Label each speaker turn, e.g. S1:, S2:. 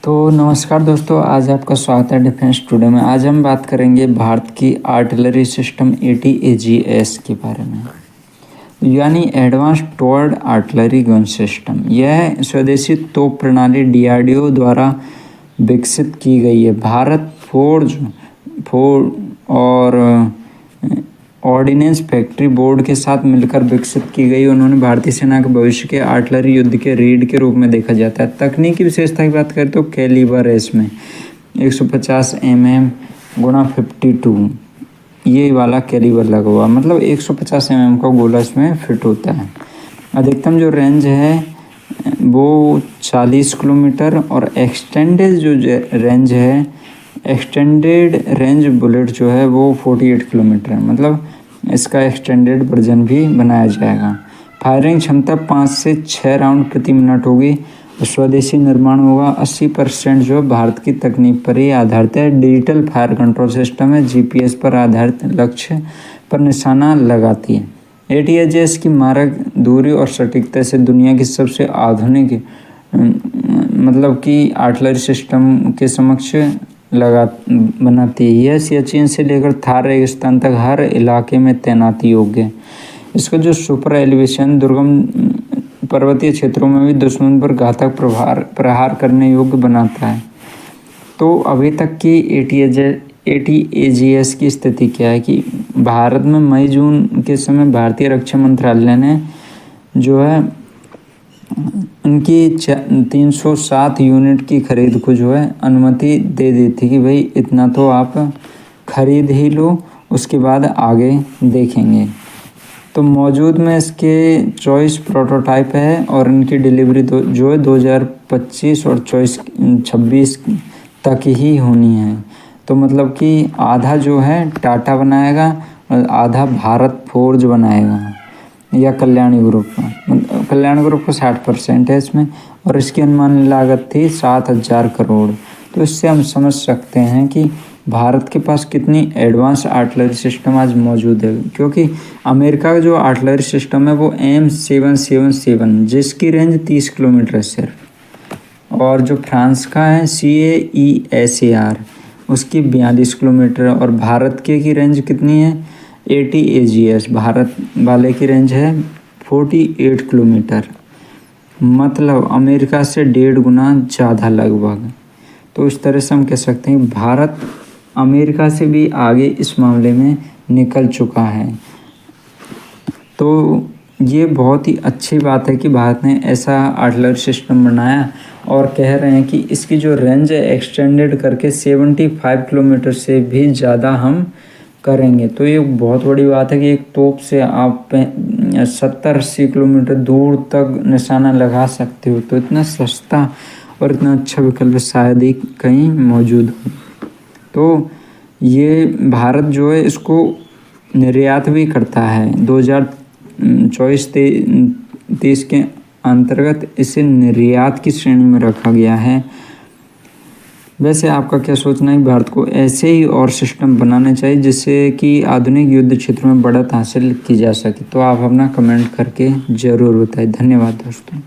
S1: तो नमस्कार दोस्तों, आज आपका स्वागत है डिफेंस टुडे में। आज हम बात करेंगे भारत की आर्टिलरी सिस्टम ATAGS के बारे में, यानी एडवांस टॉवर्ड आर्टिलरी गन सिस्टम। यह स्वदेशी तोप प्रणाली DRDO द्वारा विकसित की गई है। भारत फोर्ज और ऑर्डिनेंस फैक्ट्री बोर्ड के साथ मिलकर विकसित की गई। उन्होंने भारतीय सेना के भविष्य के आर्टिलरी युद्ध के रीढ़ के रूप में देखा जाता है। तकनीकी विशेषता की बात करें तो कैलिबर है इसमें 150 mm × 52, ये वाला कैलिबर लगा हुआ, मतलब 150 mm का गोला इसमें फिट होता है। अधिकतम जो रेंज है वो 40 किलोमीटर और एक्सटेंडेड जो रेंज है, एक्सटेंडेड रेंज बुलेट जो है वो 48 किलोमीटर है। मतलब इसका एक्सटेंडेड वर्जन भी बनाया जाएगा। फायरिंग क्षमता 5 से 6 राउंड प्रति मिनट होगी। स्वदेशी निर्माण होगा। 80% जो भारत की तकनीक पर ही आधारित है। डिजिटल फायर कंट्रोल सिस्टम है। GPS पर आधारित लक्ष्य पर निशाना लगाती है। ATAGS की मारक दूरी और सटीकता से दुनिया की सबसे आधुनिक मतलब कि आर्टिलरी सिस्टम के समक्ष बनाती है। यह सियाचिन से लेकर थार रेगिस्तान तक हर इलाके में तैनाती योग्य है। इसका जो सुपर एलिवेशन दुर्गम पर्वतीय क्षेत्रों में भी दुश्मन पर घातक प्रहार करने योग्य बनाता है। तो अभी तक की ATAGS की स्थिति क्या है कि भारत में मई जून के समय भारतीय रक्षा मंत्रालय ने जो है उनकी 307 यूनिट की खरीद को जो है अनुमति दे दी थी कि भाई इतना तो आप खरीद ही लो, उसके बाद आगे देखेंगे। तो मौजूद में इसके 24 प्रोटोटाइप है और इनकी डिलीवरी जो है 2025 और 26 तक ही होनी है। तो मतलब कि आधा जो है टाटा बनाएगा और आधा भारत फोर्ज बनाएगा या कल्याणी ग्रुप का। कल्याणी ग्रुप का 60% है इसमें और इसकी अनुमानित लागत थी 7,000 करोड़। तो इससे हम समझ सकते हैं कि भारत के पास कितनी एडवांस आर्टिलरी सिस्टम आज मौजूद है, क्योंकि अमेरिका का जो आर्टिलरी सिस्टम है वो M777 जिसकी रेंज 30 किलोमीटर है सिर्फ, और जो फ्रांस का है CAESAR उसकी 42 किलोमीटर है। और भारत के की रेंज कितनी है? ATAGS भारत वाले की रेंज है 48 किलोमीटर, मतलब अमेरिका से 1.5 गुना ज़्यादा लगभग। तो इस तरह से हम कह सकते हैं भारत अमेरिका से भी आगे इस मामले में निकल चुका है। तो ये बहुत ही अच्छी बात है कि भारत ने ऐसा आर्टिलरी सिस्टम बनाया और कह रहे हैं कि इसकी जो रेंज है एक्सटेंडेड करके 75 किलोमीटर से भी ज़्यादा हम करेंगे। तो ये बहुत बड़ी बात है कि एक तोप से आप 70-80 किलोमीटर दूर तक निशाना लगा सकते हो। तो इतना सस्ता और इतना अच्छा विकल्प शायद ही कहीं मौजूद हो। तो ये भारत जो है इसको निर्यात भी करता है। 2024-23 के अंतर्गत इसे निर्यात की श्रेणी में रखा गया है। वैसे आपका क्या सोचना है? भारत को ऐसे ही और सिस्टम बनाने चाहिए जिससे कि आधुनिक युद्ध क्षेत्र में बढ़त हासिल की जा सके। तो आप अपना कमेंट करके ज़रूर बताएं। धन्यवाद दोस्तों।